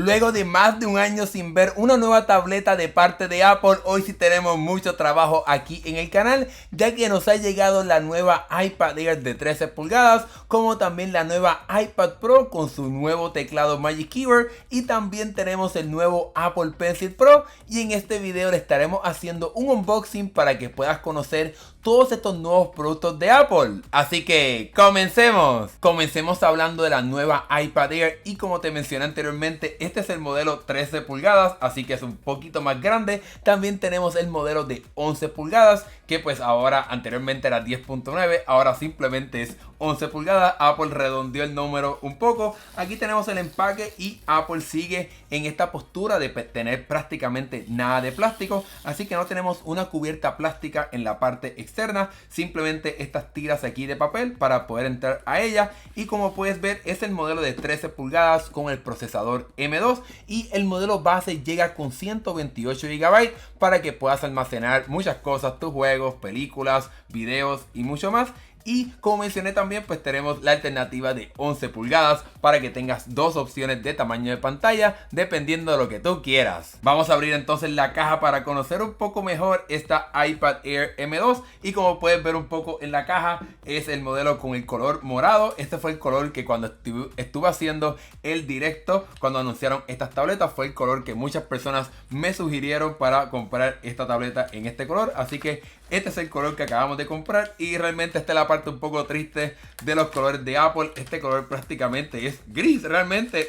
Luego de más de un año sin ver una nueva tableta de parte de Apple, hoy sí tenemos mucho trabajo aquí en el canal, ya que nos ha llegado la nueva iPad Air de 13 pulgadas, como también la nueva iPad Pro con su nuevo teclado Magic Keyboard, y también tenemos el nuevo Apple Pencil Pro, y en este video le estaremos haciendo un unboxing para que puedas conocer todos estos nuevos productos de Apple. Así que comencemos. Comencemos hablando de la nueva iPad Air, y como te mencioné anteriormente, este es el modelo 13 pulgadas, así que es un poquito más grande. También tenemos el modelo de 11 pulgadas, que pues ahora anteriormente era 10.9, ahora simplemente es 11 pulgadas. Apple redondeó el número un poco. Aquí tenemos el empaque y Apple sigue en esta postura de tener prácticamente nada de plástico, así que no tenemos una cubierta plástica en la parte externa, simplemente estas tiras aquí de papel para poder entrar a ella. Y como puedes ver, es el modelo de 13 pulgadas con el procesador M2, y el modelo base llega con 128 GB para que puedas almacenar muchas cosas, tus juegos, películas, videos y mucho más. Y como mencioné también, pues tenemos la alternativa de 11 pulgadas para que tengas dos opciones de tamaño de pantalla dependiendo de lo que tú quieras. Vamos a abrir entonces la caja para conocer un poco mejor esta iPad Air M2, y como puedes ver un poco en la caja es el modelo con el color morado. Este fue el color que cuando estuve haciendo el directo, cuando anunciaron estas tabletas, fue el color que muchas personas me sugirieron para comprar esta tableta en este color, así que este es el color que acabamos de comprar. Y realmente esta es la parte un poco triste de los colores de Apple. Este color prácticamente es gris. Realmente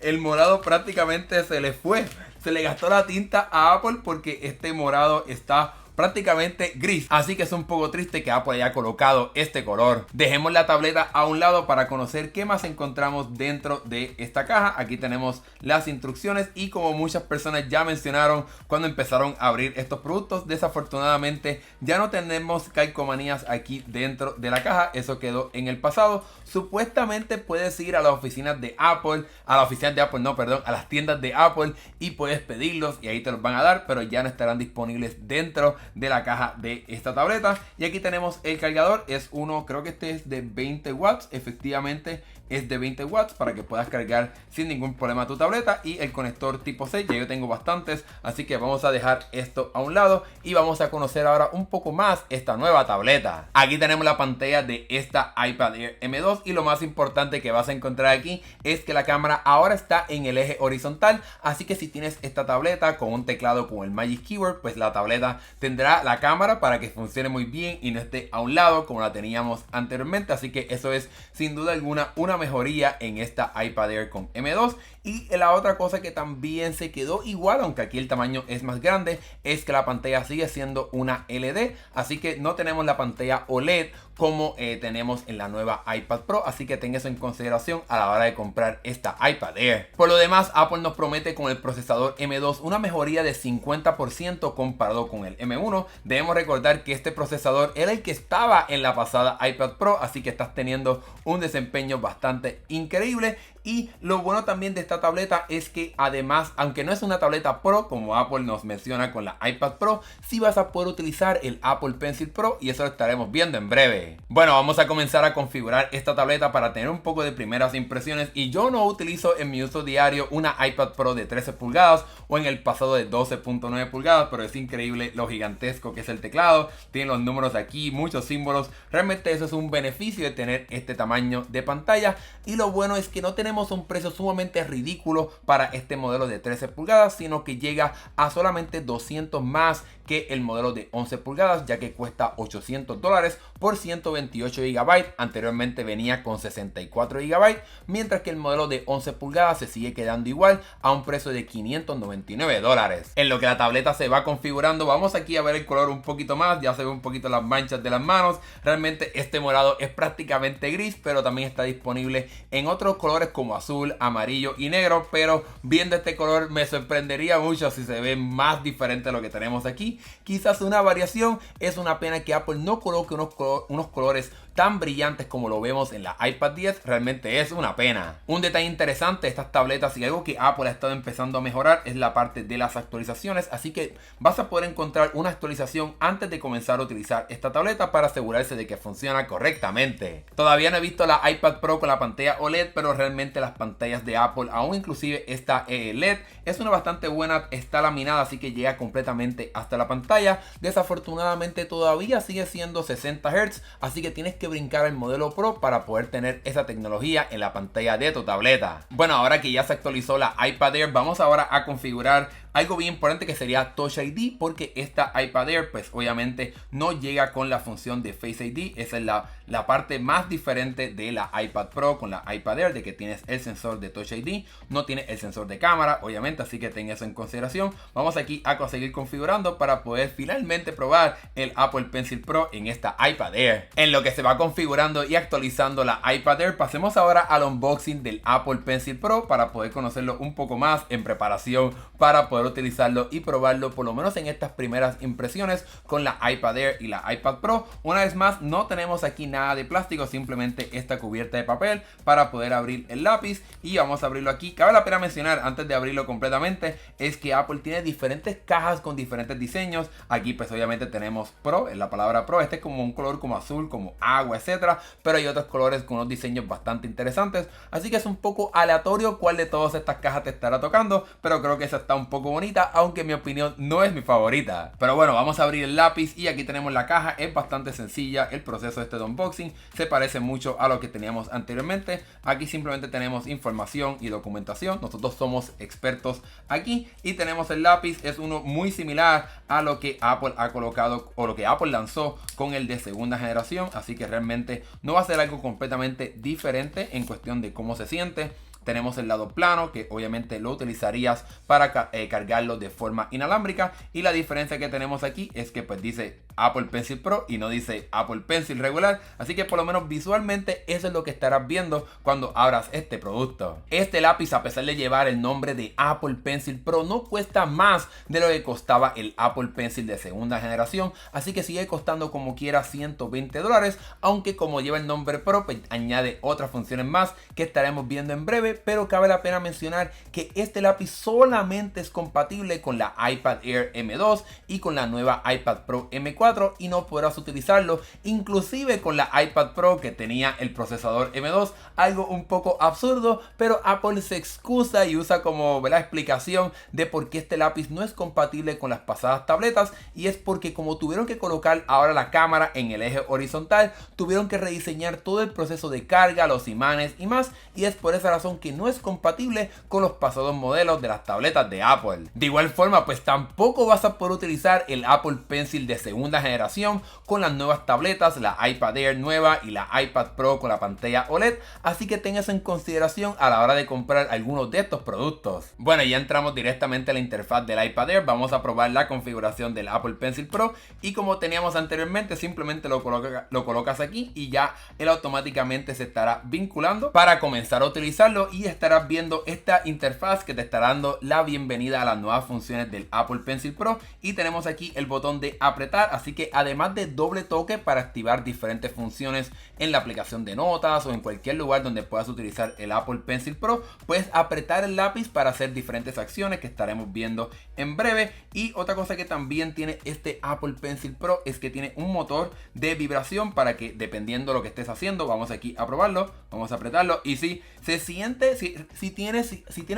el morado prácticamente se le fue. Se le gastó la tinta a Apple porque este morado está prácticamente gris, así que es un poco triste que Apple haya colocado este color. Dejemos la tableta a un lado para conocer qué más encontramos dentro de esta caja. Aquí tenemos las instrucciones, y como muchas personas ya mencionaron cuando empezaron a abrir estos productos, desafortunadamente ya no tenemos calcomanías aquí dentro de la caja. Eso quedó en el pasado. Supuestamente puedes ir a las oficinas de Apple, a las tiendas de Apple, y puedes pedirlos y ahí te los van a dar, pero ya no estarán disponibles dentro de la caja de esta tableta. Y aquí tenemos el cargador, es uno, creo que este es de 20 watts, efectivamente es de 20 watts para que puedas cargar sin ningún problema tu tableta, y el conector tipo C, ya yo tengo bastantes, así que vamos a dejar esto a un lado y vamos a conocer ahora un poco más esta nueva tableta. Aquí tenemos la pantalla de esta iPad Air M2, y lo más importante que vas a encontrar aquí es que la cámara ahora está en el eje horizontal, así que si tienes esta tableta con un teclado con el Magic Keyboard, pues la tableta tendrá la cámara para que funcione muy bien y no esté a un lado como la teníamos anteriormente, así que eso es sin duda alguna una mejoría en esta iPad Air con M2. Y la otra cosa que también se quedó igual, aunque aquí el tamaño es más grande, es que la pantalla sigue siendo una LD, así que no tenemos la pantalla OLED como tenemos en la nueva iPad Pro, así que ten eso en consideración a la hora de comprar esta iPad Air. Por lo demás, Apple nos promete con el procesador M2 una mejoría de 50% comparado con el M1. Debemos recordar que este procesador era el que estaba en la pasada iPad Pro, así que estás teniendo un desempeño bastante increíble. Y lo bueno también de esta tableta es que además, aunque no es una tableta Pro como Apple nos menciona con la iPad Pro, sí vas a poder utilizar el Apple Pencil Pro, y eso lo estaremos viendo en breve. Bueno, vamos a comenzar a configurar esta tableta para tener un poco de primeras impresiones. Y yo no utilizo en mi uso diario una iPad Pro de 13 pulgadas o en el pasado de 12.9 pulgadas, pero es increíble lo gigantesco que es el teclado. Tiene los números aquí, muchos símbolos. Realmente eso es un beneficio de tener este tamaño de pantalla. Y lo bueno es que no tenemos un precio sumamente ridículo para este modelo de 13 pulgadas, sino que llega a solamente 200 más que el modelo de 11 pulgadas, ya que cuesta $800 por 128 GB. Anteriormente venía con 64 GB, mientras que el modelo de 11 pulgadas se sigue quedando igual a un precio de $599. En lo que la tableta se va configurando, vamos aquí a ver el color un poquito más. Ya se ve un poquito las manchas de las manos. Realmente este morado es prácticamente gris, pero también está disponible en otros colores como azul, amarillo y negro, pero viendo este color me sorprendería mucho si se ve más diferente a lo que tenemos aquí. Quizás una variación. Es una pena que Apple no coloque unos colores tan brillantes como lo vemos en la iPad 10 realmente es una pena. Un detalle interesante de estas tabletas y algo que Apple ha estado empezando a mejorar es la parte de las actualizaciones, así que vas a poder encontrar una actualización antes de comenzar a utilizar esta tableta para asegurarse de que funciona correctamente. Todavía no he visto la iPad Pro con la pantalla OLED, pero realmente las pantallas de Apple, aún inclusive esta LED, es una bastante buena, está laminada, así que llega completamente hasta la pantalla. Desafortunadamente todavía sigue siendo 60 Hz, así que tienes que brincar al modelo Pro para poder tener esa tecnología en la pantalla de tu tableta. Bueno, ahora que ya se actualizó la iPad Air, vamos ahora a configurar algo bien importante que sería Touch ID, porque esta iPad Air pues obviamente no llega con la función de Face ID. Esa es la parte más diferente de la iPad Pro con la iPad Air, de que tienes el sensor de Touch ID, no tiene el sensor de cámara obviamente, así que ten eso en consideración. Vamos aquí a seguir configurando para poder finalmente probar el Apple Pencil Pro en esta iPad Air. En lo que se va configurando y actualizando la iPad Air, pasemos ahora al unboxing del Apple Pencil Pro para poder conocerlo un poco más en preparación para poder utilizarlo y probarlo, por lo menos en estas primeras impresiones con la iPad Air y la iPad Pro. Una vez más, no tenemos aquí nada de plástico, simplemente esta cubierta de papel para poder abrir el lápiz, y vamos a abrirlo aquí. Cabe la pena mencionar antes de abrirlo completamente es que Apple tiene diferentes cajas con diferentes diseños. Aquí pues obviamente tenemos Pro, en la palabra Pro, este es como un color como azul, como agua, etcétera, pero hay otros colores con unos diseños bastante interesantes, así que es un poco aleatorio cuál de todas estas cajas te estará tocando, pero creo que esa está un poco bonita, aunque en mi opinión no es mi favorita. Pero bueno, vamos a abrir el lápiz y aquí tenemos la caja. Es bastante sencilla el proceso de unboxing, se parece mucho a lo que teníamos anteriormente. Aquí simplemente tenemos información y documentación, nosotros somos expertos aquí, y tenemos el lápiz. Es uno muy similar a lo que Apple ha colocado o lo que Apple lanzó con el de segunda generación, así que realmente no va a ser algo completamente diferente en cuestión de cómo se siente. Tenemos el lado plano, que obviamente lo utilizarías para cargarlo de forma inalámbrica, y la diferencia que tenemos aquí es que pues dice Apple Pencil Pro y no dice Apple Pencil regular, así que por lo menos visualmente eso es lo que estarás viendo cuando abras este producto. Este lápiz, a pesar de llevar el nombre de Apple Pencil Pro, no cuesta más de lo que costaba el Apple Pencil de segunda generación, así que sigue costando como quiera $120, aunque como lleva el nombre Pro pues añade otras funciones más que estaremos viendo en breve. Pero cabe la pena mencionar que este lápiz solamente es compatible con la iPad Air M2 y con la nueva iPad Pro M4, y no podrás utilizarlo inclusive con la iPad Pro que tenía el procesador M2, algo un poco absurdo, pero Apple se excusa y usa como la explicación de por qué este lápiz no es compatible con las pasadas tabletas, y es porque como tuvieron que colocar ahora la cámara en el eje horizontal, tuvieron que rediseñar todo el proceso de carga, los imanes y más, y es por esa razón que no es compatible con los pasados modelos de las tabletas de Apple. De igual forma, pues tampoco vas a poder utilizar el Apple Pencil de segunda generación con las nuevas tabletas, la iPad Air nueva y la iPad Pro con la pantalla OLED, así que tengas en consideración a la hora de comprar algunos de estos productos. Bueno, ya entramos directamente a la interfaz del iPad Air, vamos a probar la configuración del Apple Pencil Pro, y como teníamos anteriormente, simplemente lo colocas aquí y ya él automáticamente se estará vinculando para comenzar a utilizarlo, y estarás viendo esta interfaz que te estará dando la bienvenida a las nuevas funciones del Apple Pencil Pro. Y tenemos aquí el botón de apretar, así que además de doble toque para activar diferentes funciones en la aplicación de notas o en cualquier lugar donde puedas utilizar el Apple Pencil Pro, puedes apretar el lápiz para hacer diferentes acciones que estaremos viendo en breve. Y otra cosa que también tiene este Apple Pencil Pro es que tiene un motor de vibración para que, dependiendo de lo que estés haciendo, vamos aquí a probarlo, vamos a apretarlo, y si se siente, si tienes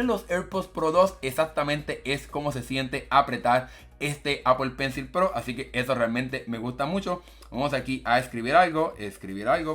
los AirPods Pro 2, exactamente es como se siente apretar este Apple Pencil Pro, así que eso realmente me gusta mucho. Vamos aquí a escribir algo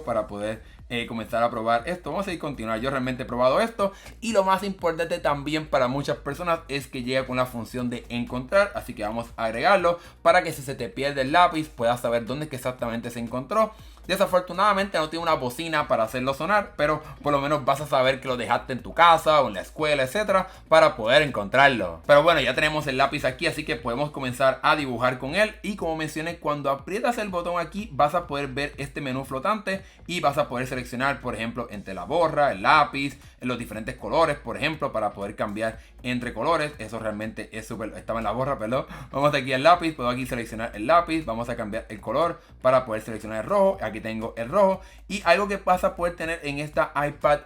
para poder comenzar a probar esto. Vamos a ir a continuar. Yo realmente he probado esto, y lo más importante también para muchas personas es que llega con la función de encontrar, así que vamos a agregarlo para que si se te pierde el lápiz puedas saber dónde es que exactamente se encontró. Desafortunadamente no tiene una bocina para hacerlo sonar, pero por lo menos vas a saber que lo dejaste en tu casa o en la escuela, etcétera, para poder encontrarlo. Pero bueno, ya tenemos el lápiz aquí, así que podemos comenzar a dibujar con él. Y como mencioné, cuando aprietas el botón aquí vas a poder ver este menú flotante y vas a poder seleccionar, por ejemplo, entre la borra, el lápiz, los diferentes colores, por ejemplo, para poder cambiar entre colores. Eso realmente es súper, estaba en la borra, perdón. Vamos aquí al lápiz, puedo aquí seleccionar el lápiz, vamos a cambiar el color para poder seleccionar el rojo. Aquí tengo el rojo. Y algo que vas a poder tener en esta iPad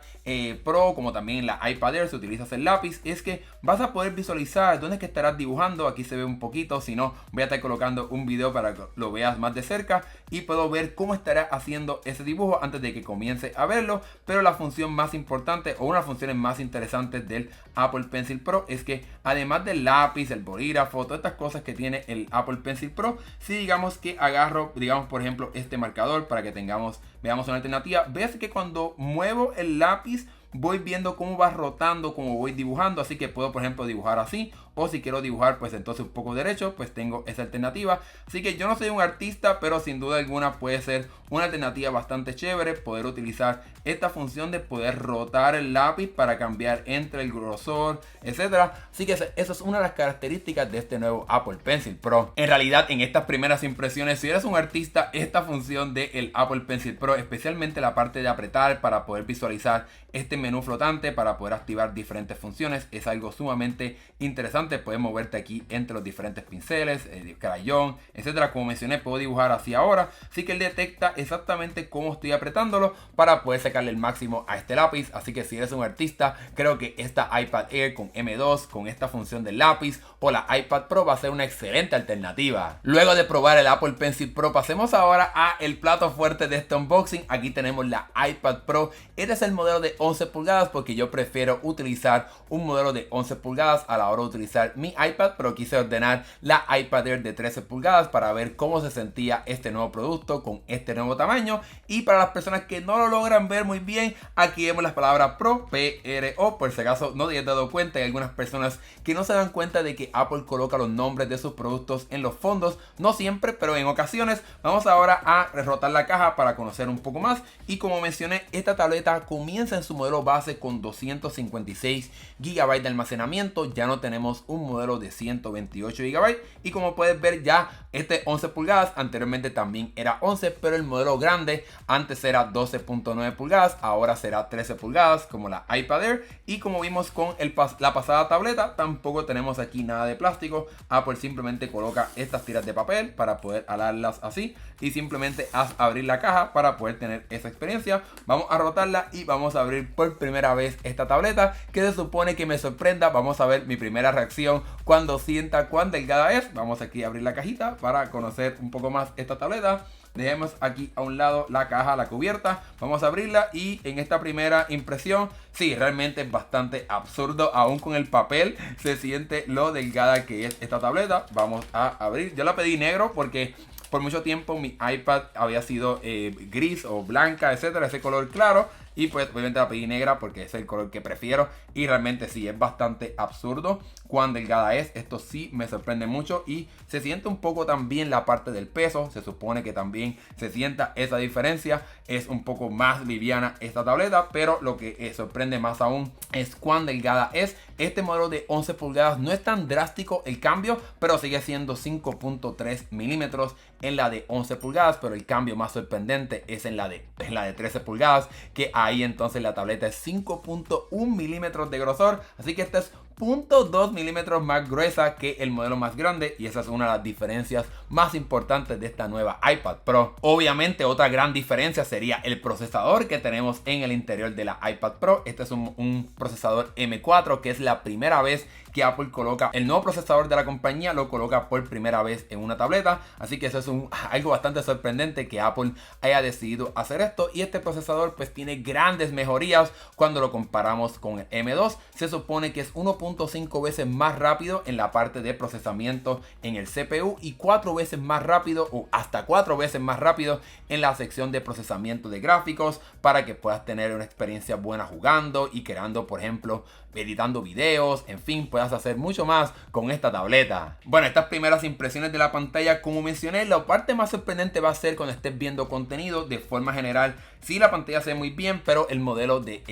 Pro, como también en la iPad Air, si utilizas el lápiz, es que vas a poder visualizar dónde es que estarás dibujando. Aquí se ve un poquito, si no, voy a estar colocando un video para que lo veas más de cerca y puedo ver cómo estarás haciendo ese dibujo antes de que comience a verlo. Pero la función más importante, o una de las funciones más interesantes del Apple Pencil Pro, es que además del lápiz, el bolígrafo, todas estas cosas que tiene el Apple Pencil Pro, si digamos que agarro, digamos por ejemplo este marcador para que veamos una alternativa, ves que cuando muevo el lápiz voy viendo cómo va rotando, cómo voy dibujando. Así que puedo por ejemplo dibujar así, o si quiero dibujar pues entonces un poco derecho, pues tengo esa alternativa. Así que yo no soy un artista, pero sin duda alguna puede ser una alternativa bastante chévere poder utilizar esta función de poder rotar el lápiz para cambiar entre el grosor, etcétera. Así que eso es una de las características de este nuevo Apple Pencil Pro. En realidad, en estas primeras impresiones, si eres un artista, esta función del Apple Pencil Pro, especialmente la parte de apretar para poder visualizar este menú flotante, para poder activar diferentes funciones, es algo sumamente interesante. Puedes moverte aquí entre los diferentes pinceles, crayón, etcétera. Como mencioné, puedo dibujar así ahora, así que él detecta exactamente cómo estoy apretándolo para poder sacarle el máximo a este lápiz. Así que si eres un artista, creo que esta iPad Air con M2, con esta función del lápiz, o la iPad Pro va a ser una excelente alternativa. Luego de probar el Apple Pencil Pro, pasemos ahora a el plato fuerte de este unboxing. Aquí tenemos la iPad Pro. Este es el modelo de 11 pulgadas porque yo prefiero utilizar un modelo de 11 pulgadas a la hora de utilizar mi iPad, pero quise ordenar la iPad Air de 13 pulgadas para ver cómo se sentía este nuevo producto con este nuevo tamaño. Y para las personas que no lo logran ver muy bien, aquí vemos las palabras Pro, P-R-O, por si acaso no te has dado cuenta. Hay algunas personas que no se dan cuenta de que Apple coloca los nombres de sus productos en los fondos, no siempre, pero en ocasiones. Vamos ahora a rotar la caja para conocer un poco más. Y como mencioné, esta tableta comienza en su modelo base con 256 GB de almacenamiento. Ya no tenemos un modelo de 128 GB. Y como puedes ver, ya este 11 pulgadas, anteriormente también era 11, pero el modelo grande antes era 12.9 pulgadas, ahora será 13 pulgadas como la iPad Air. Y como vimos con la pasada tableta, tampoco tenemos aquí nada de plástico. Apple simplemente coloca estas tiras de papel para poder alarlas así, y simplemente abrir la caja para poder tener esa experiencia. Vamos a rotarla y vamos a abrir por primera vez esta tableta, que se supone que me sorprenda. Vamos a ver mi primera reacción cuando sienta cuán delgada es. Vamos aquí a abrir la cajita para conocer un poco más esta tableta. Dejemos aquí a un lado la caja, la cubierta. Vamos a abrirla y en esta primera impresión, sí, realmente es bastante absurdo. Aún con el papel se siente lo delgada que es esta tableta. Vamos a abrir. Yo la pedí negro porque por mucho tiempo mi iPad había sido gris o blanca, etcétera, ese color claro. Y pues obviamente la pedí negra porque es el color que prefiero. Y realmente sí, es bastante absurdo cuán delgada es. Esto sí me sorprende mucho. Y se siente un poco también la parte del peso. Se supone que también se sienta esa diferencia. Es un poco más liviana esta tableta. Pero lo que sorprende más aún es cuán delgada es. Este modelo de 11 pulgadas no es tan drástico el cambio, pero sigue siendo 5.3 milímetros en la de 11 pulgadas. Pero el cambio más sorprendente es en la de 13 pulgadas, que ahí entonces la tableta es 5.1 milímetros de grosor. Así que esta es 0.2 milímetros más gruesa que el modelo más grande, y esa es una de las diferencias más importantes de esta nueva iPad Pro. Obviamente otra gran diferencia sería el procesador que tenemos en el interior de la iPad Pro. Este es un procesador M4, que es la primera vez que Apple coloca el nuevo procesador de la compañía, lo coloca por primera vez en una tableta. Así que eso es algo bastante sorprendente que Apple haya decidido hacer esto. Y este procesador pues tiene grandes mejorías cuando lo comparamos con el M2. Se supone que es 1.5 veces más rápido en la parte de procesamiento en el CPU, y 4 veces más rápido, o hasta 4 veces más rápido en la sección de procesamiento de gráficos, para que puedas tener una experiencia buena jugando y creando, por ejemplo, editando videos, en fin, puedas hacer mucho más con esta tableta. Bueno, estas primeras impresiones de la pantalla, como mencioné, la parte más sorprendente va a ser cuando estés viendo contenido. De forma general, sí, la pantalla se ve muy bien, pero el modelo de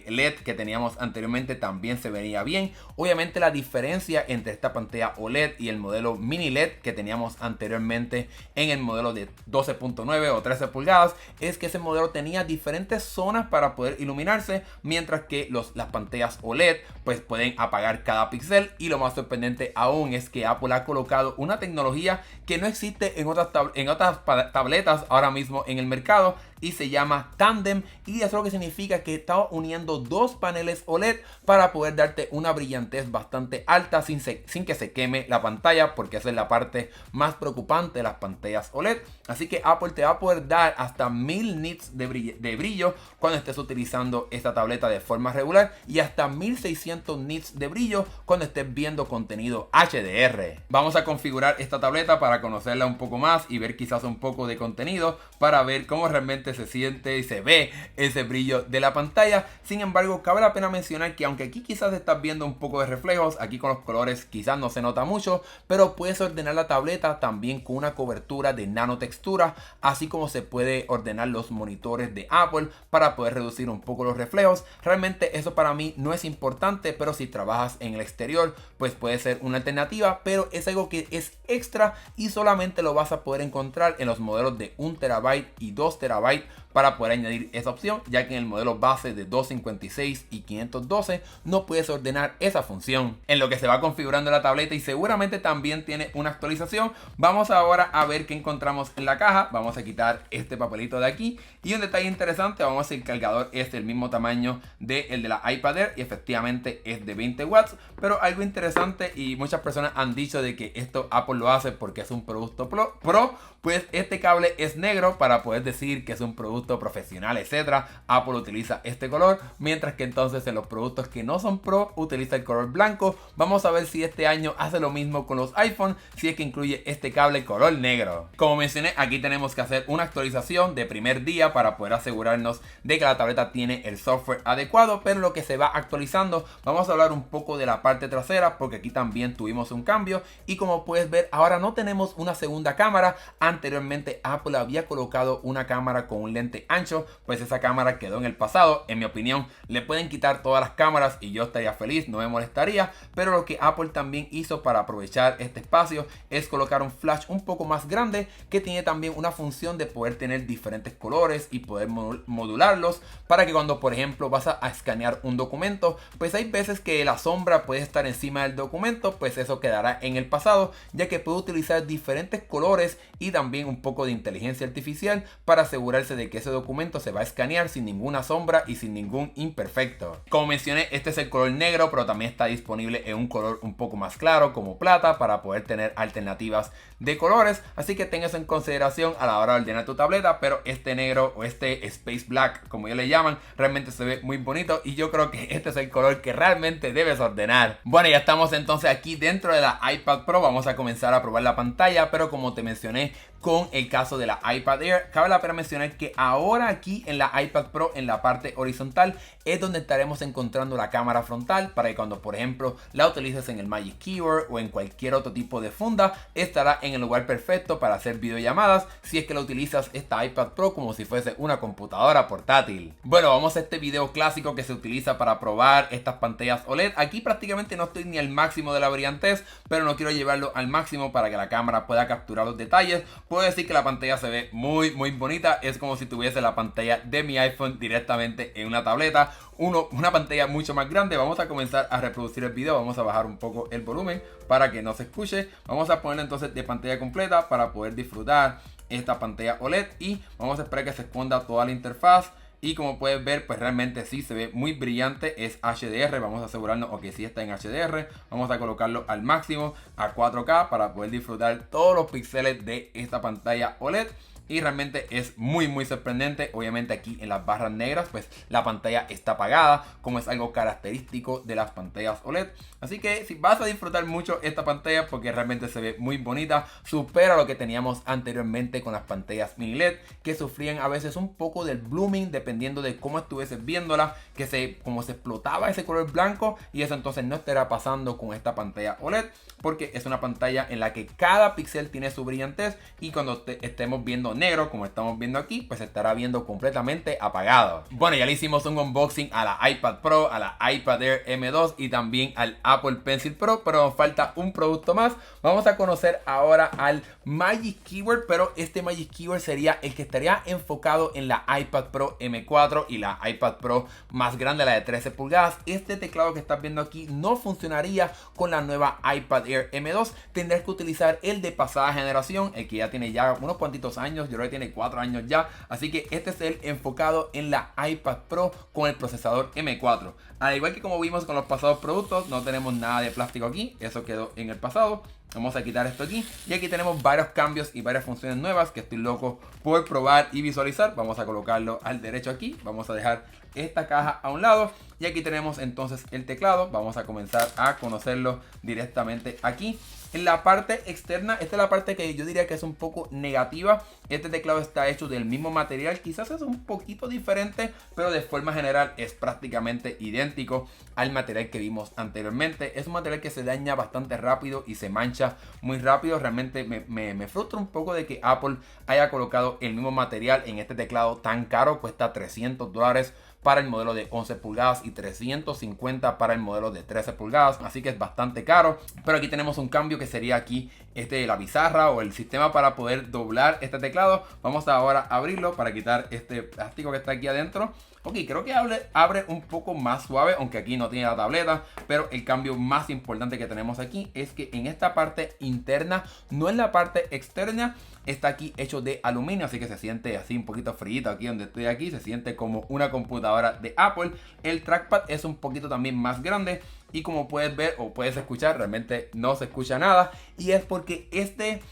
LED que teníamos anteriormente también se veía bien. bien. Obviamente la diferencia entre esta pantalla OLED y el modelo mini LED que teníamos anteriormente en el modelo de 12.9 o 13 pulgadas es que ese modelo tenía diferentes zonas para poder iluminarse, mientras que las pantallas OLED pues pueden apagar cada píxel. Y lo más sorprendente aún es que Apple ha colocado una tecnología que no existe en otras tabletas ahora mismo en el mercado, y se llama Tandem, y eso lo que significa que está uniendo dos paneles OLED para poder darte una brillantez bastante alta sin que se queme la pantalla, porque esa es la parte más preocupante de las pantallas OLED. Así que Apple te va a poder dar hasta 1000 nits de brillo cuando estés utilizando esta tableta de forma regular, y hasta 1600 nits de brillo cuando estés viendo contenido HDR. Vamos a configurar esta tableta para conocerla un poco más y ver quizás un poco de contenido para ver cómo realmente se siente y se ve ese brillo de la pantalla. Sin embargo, cabe la pena mencionar que aunque aquí quizás estás viendo un poco de reflejos, aquí con los colores quizás no se nota mucho, pero puedes ordenar la tableta también con una cobertura de nanotextura, así como se puede ordenar los monitores de Apple para poder reducir un poco los reflejos. Realmente eso para mí no es importante, pero si trabajas en el exterior pues puede ser una alternativa, pero es algo que es extra y solamente lo vas a poder encontrar en los modelos de 1 TB y 2 TB para poder añadir esa opción, ya que en el modelo base de 256 y 512 no puedes ordenar esa función. En lo que se va configurando la tableta, y seguramente también tiene una actualización, vamos ahora a ver qué encontramos en la caja. Vamos a quitar este papelito de aquí, y un detalle interesante, vamos a ver si el cargador es del mismo tamaño del de la iPad Air, y efectivamente es de 20 watts, pero algo interesante, y muchas personas han dicho de que esto Apple lo hace porque es un producto pro, pues este cable es negro para poder decir que es un producto profesional, etcétera. Apple utiliza este color, mientras que entonces en los productos que no son pro utiliza el color blanco. Vamos a ver si este año hace lo mismo con los iPhone, si es que incluye este cable color negro. Como mencioné, aquí tenemos que hacer una actualización de primer día para poder asegurarnos de que la tableta tiene el software adecuado, pero lo que se va actualizando, vamos a hablar un poco de la parte trasera, porque aquí también tuvimos un cambio, y como puedes ver ahora no tenemos una segunda cámara. Anteriormente Apple había colocado una cámara con un lente ancho, pues esa cámara quedó en el pasado. En mi opinión, le pueden quitar todas las cámaras y yo estaría feliz, no me molestaría, pero lo que Apple también hizo para aprovechar este espacio es colocar un flash un poco más grande, que tiene también una función de poder tener diferentes colores y poder modularlos, para que cuando por ejemplo vas a escanear un documento, pues hay veces que la sombra puede estar encima del documento, pues eso quedará en el pasado, ya que puede utilizar diferentes colores y también un poco de inteligencia artificial para asegurarse de que ese documento se va a escanear sin ninguna sombra y sin ningún imperfecto. Como mencioné, este es el color negro, pero también está disponible en un color un poco más claro como plata, para poder tener alternativas de colores, así que tengas en consideración a la hora de ordenar tu tableta. Pero este negro, o este Space Black como ellos le llaman, realmente se ve muy bonito, y yo creo que este es el color que realmente debes ordenar. Bueno, ya estamos entonces aquí dentro de la iPad Pro. Vamos a comenzar a probar la pantalla, pero como te mencioné con el caso de la iPad Air, cabe la pena mencionar que ahora aquí en la iPad Pro, en la parte horizontal, es donde estaremos encontrando la cámara frontal, para que cuando por ejemplo la utilices en el Magic Keyboard o en cualquier otro tipo de funda, estará en el lugar perfecto para hacer videollamadas, si es que lo utilizas esta iPad Pro como si fuese una computadora portátil. Bueno, vamos a este video clásico que se utiliza para probar estas pantallas OLED. Aquí prácticamente no estoy ni al máximo de la brillantez, pero no quiero llevarlo al máximo para que la cámara pueda capturar los detalles. Puedo decir que la pantalla se ve muy bonita, es como si tuviese la pantalla de mi iPhone directamente en una tableta, una pantalla mucho más grande. Vamos a comenzar a reproducir el video, vamos a bajar un poco el volumen para que no se escuche. Vamos a ponerlo entonces de pantalla completa para poder disfrutar esta pantalla OLED, y vamos a esperar que se esconda toda la interfaz. Y como puedes ver, pues realmente sí se ve muy brillante, es HDR. Vamos a asegurarnos que sí está en HDR. Vamos a colocarlo al máximo a 4K para poder disfrutar todos los píxeles de esta pantalla OLED. Y realmente es muy sorprendente. Obviamente aquí en las barras negras pues la pantalla está apagada, como es algo característico de las pantallas OLED. Así que si vas a disfrutar mucho esta pantalla, porque realmente se ve muy bonita, supera lo que teníamos anteriormente con las pantallas mini LED, que sufrían a veces un poco del blooming dependiendo de cómo estuvieses viéndola, que como se explotaba ese color blanco, y eso entonces no estará pasando con esta pantalla OLED, porque es una pantalla en la que cada píxel tiene su brillantez, y cuando estemos viendo negro, como estamos viendo aquí, pues se estará viendo completamente apagado. Bueno, ya le hicimos un unboxing a la iPad Pro, a la iPad Air M2 y también al Apple Pencil Pro, pero nos falta un producto más. Vamos a conocer ahora al Magic Keyboard, pero este Magic Keyboard sería el que estaría enfocado en la iPad Pro M4 y la iPad Pro más grande, la de 13 pulgadas. Este teclado que estás viendo aquí no funcionaría con la nueva iPad Air M2. Tendrás que utilizar el de pasada generación, el que ya tiene ya unos cuantitos años, yo creo que tiene 4 años ya. Así que este es el enfocado en la iPad Pro con el procesador M4. Al igual que como vimos con los pasados productos, no tenemos nada de plástico aquí, eso quedó en el pasado. Vamos a quitar esto aquí y aquí tenemos varios cambios y varias funciones nuevas que estoy loco por probar y visualizar. Vamos a colocarlo al derecho aquí, vamos a dejar esta caja a un lado y aquí tenemos entonces el teclado. Vamos a comenzar a conocerlo directamente aquí. En la parte externa, esta es la parte que yo diría que es un poco negativa. Este teclado está hecho del mismo material, quizás es un poquito diferente, pero de forma general es prácticamente idéntico al material que vimos anteriormente. Es un material que se daña bastante rápido y se mancha muy rápido. Realmente me frustra un poco de que Apple haya colocado el mismo material en este teclado tan caro. Cuesta $300 para el modelo de 11 pulgadas y 350 para el modelo de 13 pulgadas, así que es bastante caro. Pero aquí tenemos un cambio que sería aquí la pizarra o el sistema para poder doblar este teclado. Vamos ahora a abrirlo para quitar este plástico que está aquí adentro. Ok, creo que abre un poco más suave, aunque aquí no tiene la tableta. Pero el cambio más importante que tenemos aquí es que en esta parte interna, no en la parte externa, está aquí hecho de aluminio, así que se siente así un poquito frío aquí donde estoy aquí. Se siente como una computadora de Apple. El trackpad es un poquito también más grande. Y como puedes ver o puedes escuchar, realmente no se escucha nada. Y es porque este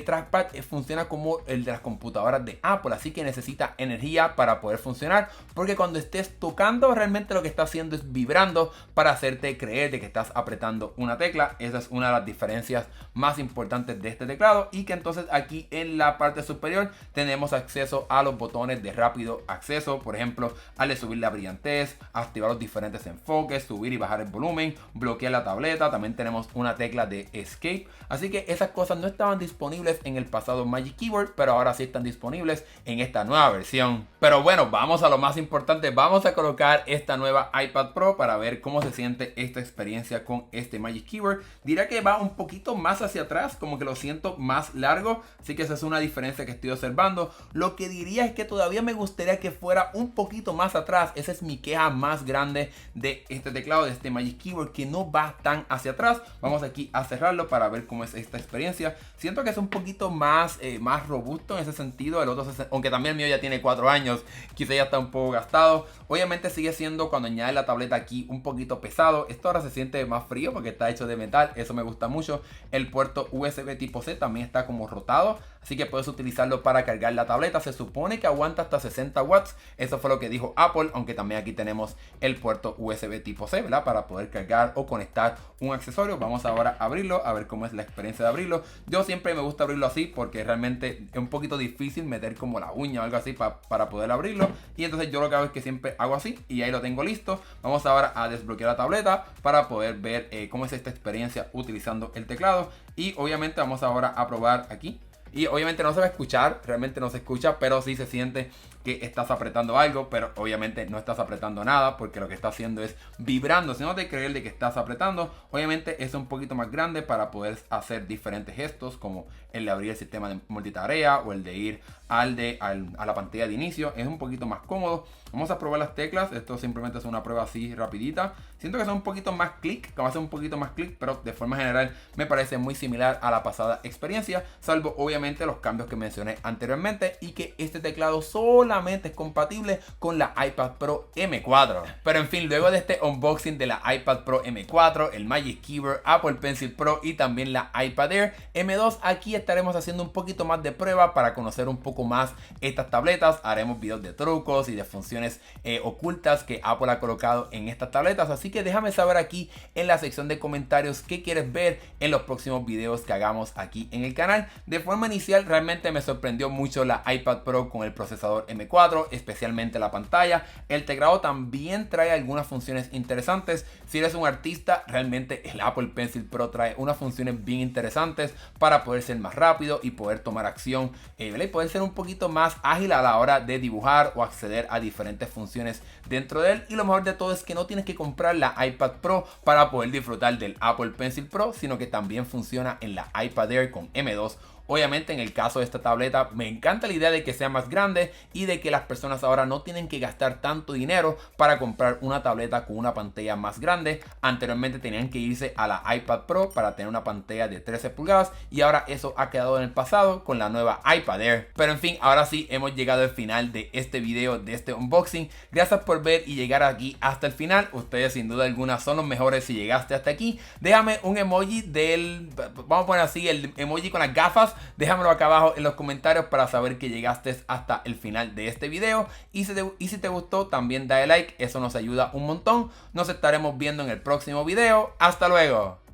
trackpad funciona como el de las computadoras de Apple. Así que necesita energía para poder funcionar. Porque cuando estés tocando, realmente lo que está haciendo es vibrando para hacerte creer de que estás apretando una tecla. Esa es una de las diferencias más importantes de este teclado. Y que entonces aquí en la parte superior tenemos acceso a los botones de rápido acceso. Por ejemplo, al de subir la brillantez, activar los diferentes enfoques, subir y bajar el volumen, bloquear la tableta. También tenemos una tecla de escape. Así que esas cosas no estaban disponibles en el pasado Magic Keyboard, pero ahora sí están disponibles en esta nueva versión. Pero bueno, vamos a lo más importante. Vamos a colocar esta nueva iPad Pro para ver cómo se siente esta experiencia con este Magic Keyboard. Dirá que va un poquito más hacia atrás, como que lo siento más largo, así que esa es una diferencia que estoy observando. Lo que diría es que todavía me gustaría que fuera un poquito más atrás. Esa es mi queja más grande de este teclado, de este Magic Keyboard, que no va tan hacia atrás. Vamos aquí a cerrarlo para ver cómo es esta experiencia. Siento que es un poquito más robusto en ese sentido. El otro, aunque también el mío ya tiene 4 años, quizá ya está un poco gastado. Obviamente sigue siendo, cuando añade la tableta aquí, un poquito pesado. Esto ahora se siente más frío porque está hecho de metal, eso me gusta mucho. El puerto USB tipo C también está como rotado, así que puedes utilizarlo para cargar la tableta. Se supone que aguanta hasta 60 watts, eso fue lo que dijo Apple, aunque también aquí tenemos el puerto USB tipo C, ¿verdad? Para poder cargar o conectar un accesorio. Vamos ahora a abrirlo, a ver cómo es la experiencia de abrirlo. Yo siempre me gusta abrirlo así porque realmente es un poquito difícil meter como la uña o algo así para poder abrirlo, y entonces yo lo que hago es que siempre hago así y ahí lo tengo listo. Vamos ahora a desbloquear la tableta para poder ver cómo es esta experiencia utilizando el teclado. Y obviamente vamos ahora a probar aquí. Y obviamente no se va a escuchar, realmente no se escucha, pero sí se siente que estás apretando algo, pero obviamente no estás apretando nada porque lo que está haciendo es vibrando. Si no te crees de que estás apretando, obviamente es un poquito más grande para poder hacer diferentes gestos, como el de abrir el sistema de multitarea o el de ir a la pantalla de inicio. Es un poquito más cómodo. Vamos a probar las teclas. Esto simplemente es una prueba así rapidita. Siento que son un poquito más clic, que va a ser un poquito más clic, pero de forma general me parece muy similar a la pasada experiencia, salvo obviamente los cambios que mencioné anteriormente, y que este teclado solamente es compatible con la iPad Pro M4. Pero en fin, luego de este unboxing de la iPad Pro M4, el Magic Keyboard, Apple Pencil Pro y también la iPad Air M2, aquí estaremos haciendo un poquito más de prueba para conocer un poco más estas tabletas. Haremos videos de trucos y de funciones ocultas que Apple ha colocado en estas tabletas, así que déjame saber aquí en la sección de comentarios qué quieres ver en los próximos videos que hagamos aquí en el canal. De forma inicial realmente me sorprendió mucho la iPad Pro con el procesador M4. M4, especialmente la pantalla. El teclado también trae algunas funciones interesantes. Si eres un artista, realmente el Apple Pencil Pro trae unas funciones bien interesantes para poder ser más rápido y poder tomar acción, y poder ser un poquito más ágil a la hora de dibujar o acceder a diferentes funciones dentro de él. Y lo mejor de todo es que no tienes que comprar la iPad Pro para poder disfrutar del Apple Pencil Pro, sino que también funciona en la iPad Air con M2. Obviamente en el caso de esta tableta me encanta la idea de que sea más grande y de que las personas ahora no tienen que gastar tanto dinero para comprar una tableta con una pantalla más grande. Anteriormente tenían que irse a la iPad Pro para tener una pantalla de 13 pulgadas y ahora eso ha quedado en el pasado con la nueva iPad Air. Pero en fin, ahora sí hemos llegado al final de este video, de este unboxing. Gracias por ver y llegar aquí hasta el final. Ustedes sin duda alguna son los mejores si llegaste hasta aquí. Déjame un emoji del, vamos a poner así, el emoji con las gafas. Déjamelo acá abajo en los comentarios para saber que llegaste hasta el final de este video. Y si te gustó, también dale like, eso nos ayuda un montón. Nos estaremos viendo en el próximo video. ¡Hasta luego!